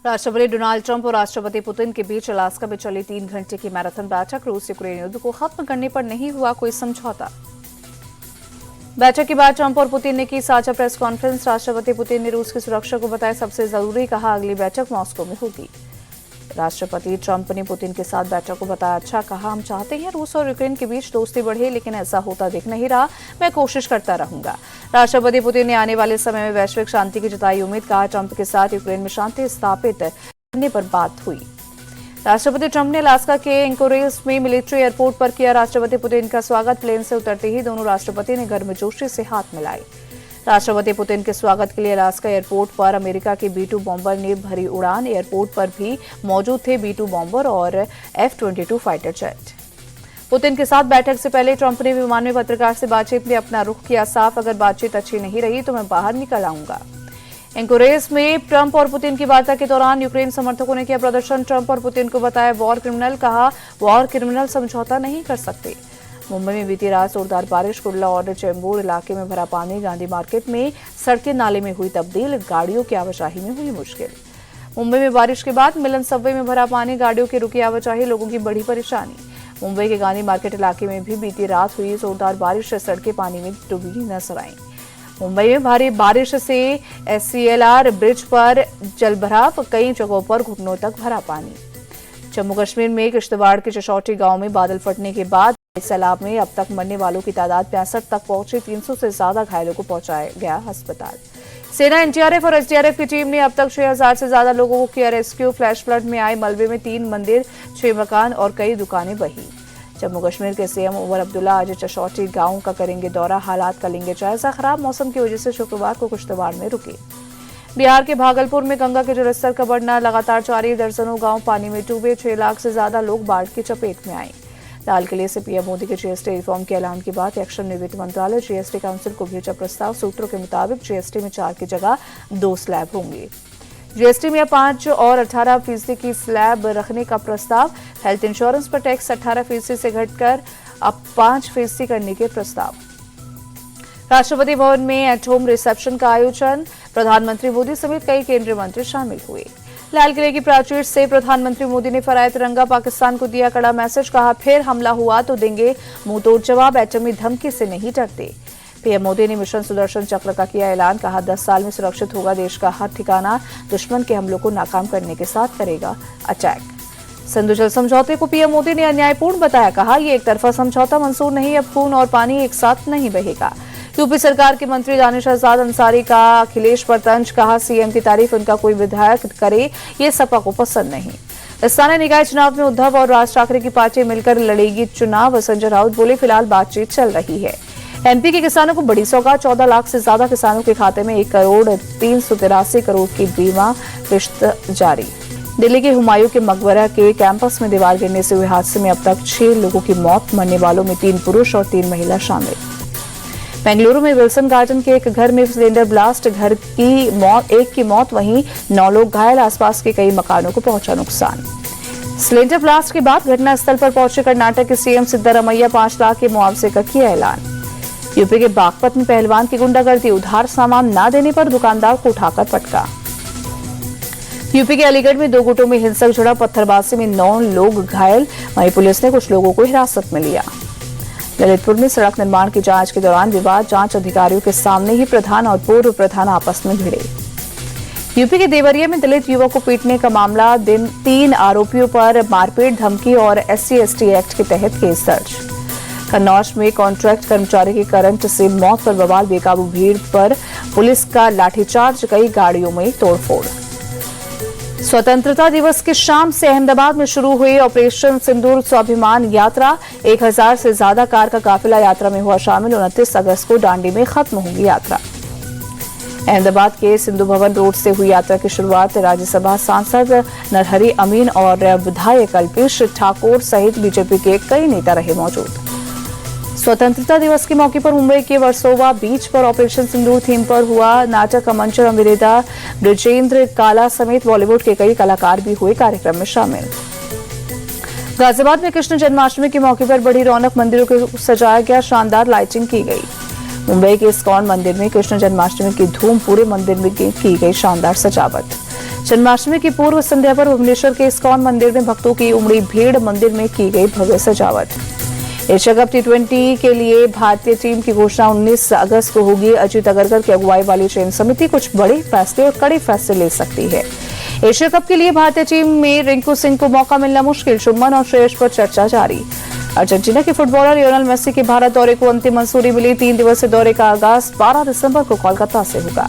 राष्ट्रपति Donald Trump और राष्ट्रपति पुतिन के बीच अलास्का में चली 3 घंटे की मैराथन बैठक। रूस यूक्रेन युद्ध को खत्म करने पर नहीं हुआ कोई समझौता। बैठक के बाद ट्रंप और पुतिन ने की साझा प्रेस कॉन्फ्रेंस। राष्ट्रपति पुतिन ने रूस की सुरक्षा को बताया सबसे जरूरी, कहा अगली बैठक मॉस्को में होगी। राष्ट्रपति ट्रंप ने पुतिन के साथ बैठक को बताया अच्छा, कहा हम चाहते हैं रूस और यूक्रेन के बीच दोस्ती बढ़े, लेकिन ऐसा होता दिख नहीं रहा। मैं कोशिश करता रहूंगा। राष्ट्रपति पुतिन ने आने वाले समय में वैश्विक शांति की जताई उम्मीद, कहा ट्रंप के साथ यूक्रेन में शांति स्थापित करने पर बात हुई। राष्ट्रपति ट्रंप ने अलास्का के एंकोरेज में मिलिट्री एयरपोर्ट पर किया राष्ट्रपति पुतिन का स्वागत। प्लेन से उतरते ही दोनों राष्ट्रपति ने गर्मजोशी से हाथ मिलाए। राष्ट्रपति पुतिन के स्वागत के लिए अलास्का एयरपोर्ट पर अमेरिका के B-2 बॉम्बर ने भरी उड़ान। एयरपोर्ट पर भी मौजूद थे B-2 बॉम्बर और F-22 फाइटर जेट। पुतिन के साथ बैठक से पहले ट्रंप ने विमान में पत्रकार से बातचीत में अपना रुख किया साफ, अगर बातचीत अच्छी नहीं रही तो मैं बाहर निकल आऊंगा। एंकोरेज में ट्रंप और पुतिन की वार्ता के दौरान यूक्रेन समर्थकों ने किया प्रदर्शन। ट्रंप और पुतिन को बताया वॉर क्रिमिनल, कहा वॉर क्रिमिनल समझौता नहीं कर सकते। मुंबई में बीती रात जोरदार बारिश, कुर्ला और चेंबूर इलाके में भरा पानी। गांधी मार्केट में सड़कें नाले में हुई तब्दील, गाड़ियों की आवाजाही में हुई मुश्किल। मुंबई में बारिश के बाद मिलन सबवे में भरा पानी, गाड़ियों की रुकी आवाजाही, लोगों की बड़ी परेशानी। मुंबई के गांधी मार्केट इलाके में भी बीती रात हुई जोरदार बारिश से सड़कें पानी में डूबी नजर आईं। मुंबई में भारी बारिश से SCLR ब्रिज पर जलभराव, कई जगहों पर घुटनों तक भरा पानी। जम्मू कश्मीर में किश्तवाड़ के चशौटी गांव में बादल फटने के बाद सैलाब में अब तक मरने वालों की तादाद 65 तक पहुंची। 300 से ज्यादा घायलों को पहुंचाया गया अस्पताल। सेना, NDRF और SDRF की टीम ने अब तक 6000 से ज्यादा लोगों को किया रेस्क्यू। फ्लैश फ्लड में आए मलबे में 3 मंदिर, 6 मकान और कई दुकानें बही। जम्मू कश्मीर के CM उमर अब्दुल्ला आज चशौटी गांव का करेंगे दौरा, हालात का लेंगे जायजा। खराब मौसम की वजह से शुक्रवार को किश्तवाड़ में रुके। बिहार के भागलपुर में गंगा के जलस्तर का बढ़ना लगातार जारी, दर्जनों गांव पानी में डूबे। 6 लाख से ज्यादा लोग बाढ़ की चपेट में आए। लाल किले से PM मोदी के GST रिफॉर्म के ऐलान के बाद एक्शन में वित्त मंत्रालय GST काउंसिल को भेजा प्रस्ताव। सूत्रों के मुताबिक GST में 4 की जगह 2 स्लैब होंगे। GST में 5 और 18% की स्लैब रखने का प्रस्ताव। हेल्थ इंश्योरेंस पर टैक्स 18% से घटकर अब 5% करने के प्रस्ताव। राष्ट्रपति भवन में एट होम रिसेप्शन का आयोजन, प्रधानमंत्री मोदी समेत कई केंद्रीय मंत्री शामिल हुए। लाल किले की प्राचीर से प्रधानमंत्री मोदी ने फहराया तिरंगा, पाकिस्तान को दिया कड़ा मैसेज, कहा फिर हमला हुआ तो देंगे मुंहतोड़ जवाब, एटमी धमकी से नहीं डरते। PM मोदी ने मिशन सुदर्शन चक्र का किया ऐलान, कहा 10 साल में सुरक्षित होगा देश का हर ठिकाना, दुश्मन के हमलों को नाकाम करने के साथ करेगा अटैक। सिंधु जल समझौते को PM मोदी ने अन्यायपूर्ण बताया, कहा यह एक तरफा समझौता मंजूर नहीं, अब खून और पानी एक साथ नहीं बहेगा। यूपी सरकार के मंत्री दानिश आजाद अंसारी का अखिलेश पर तंज, कहा CM की तारीफ उनका कोई विधायक करे ये सपा को पसंद नहीं। स्थानीय निकाय चुनाव में उद्धव और राज ठाकरे की पार्टी मिलकर लड़ेगी चुनाव, संजय राउत बोले फिलहाल बातचीत चल रही है। MP के किसानों को बड़ी सौगात, 14 लाख से ज्यादा किसानों के खाते में 1,383 करोड़ की बीमा किश्त जारी। दिल्ली के हुमायूं के मकबरा के कैंपस में दीवार गिरने से हुए हादसे में अब तक 6 लोगों की मौत, मरने वालों में 3 पुरुष और 3 महिला शामिल। बेंगलुरु में विल्सन गार्डन के एक घर में सिलेंडर ब्लास्ट, घर की मौत, एक की मौत, वहीं 9 लोग घायल, आसपास के कई मकानों को पहुंचा नुकसान। सिलेंडर ब्लास्ट के बाद घटनास्थल पर पहुंचे कर्नाटक के CM सिद्धारमैया 5 लाख के मुआवजे का किया ऐलान। यूपी के बागपत में पहलवान की गुंडागर्दी, उधार सामान न देने पर दुकानदार को उठाकर पटका। यूपी के अलीगढ़ में 2 गुटों में हिंसक झड़प, पत्थरबाजी में 9 लोग घायल, वहीं पुलिस ने कुछ लोगों को हिरासत में लिया। ललितपुर में सड़क निर्माण की जांच के दौरान विवाद, जांच अधिकारियों के सामने ही प्रधान और पूर्व प्रधान आपस में भिड़े। यूपी के देवरिया में दलित युवक को पीटने का मामला, 3 आरोपियों पर मारपीट, धमकी और SC/ST एक्ट के तहत केस दर्ज। कन्नौज में कॉन्ट्रैक्ट कर्मचारी की करंट से मौत पर बवाल, बेकाबू भीड़ पर पुलिस का लाठीचार्ज, कई गाड़ियों में तोड़फोड़। स्वतंत्रता दिवस की शाम से अहमदाबाद में शुरू हुई ऑपरेशन सिंदूर स्वाभिमान यात्रा, 1000 से ज्यादा कार का काफिला यात्रा में हुआ शामिल। 29 अगस्त को दांडी में खत्म होगी यात्रा। अहमदाबाद के सिंधु भवन रोड से हुई यात्रा की शुरुआत राज्यसभा सांसद नरहरि अमीन और विधायक अल्पेश ठाकुर सहित बीजेपी के कई नेता रहे मौजूद। स्वतंत्रता दिवस के मौके पर मुंबई के वर्सोवा बीच पर ऑपरेशन सिंदूर थीम पर हुआ नाटक का मंचन। अमृता ब्रजेंद्र काला समेत बॉलीवुड के कई कलाकार भी हुए कार्यक्रम में शामिल। गाजियाबाद में कृष्ण जन्माष्टमी के मौके पर बड़ी रौनक, मंदिरों को सजाया गया, शानदार लाइटिंग की गई। मुंबई के इस्कॉन मंदिर में कृष्ण जन्माष्टमी की धूम, पूरे मंदिर में की गई शानदार सजावट। जन्माष्टमी की पूर्व संध्या पर भुवनेश्वर के इस्कॉन मंदिर में भक्तों की उमड़ी भीड़, मंदिर में की गई भव्य सजावट। एशिया कप T20 के लिए भारतीय टीम की घोषणा 19 अगस्त को होगी। अजीत अग्रकर की अगुवाई वाली चयन समिति कुछ बड़े फैसले और कड़े फैसले ले सकती है। एशिया कप के लिए भारतीय टीम में रिंकू सिंह को मौका मिलना मुश्किल, शुभमन और श्रेयस पर चर्चा जारी। अर्जेंटीना के फुटबॉलर लियोनेल मेसी के भारत दौरे को अंतिम मंजूरी मिली। 3 दिवसीय दौरे का आगाज 12 दिसंबर को कोलकाता से होगा।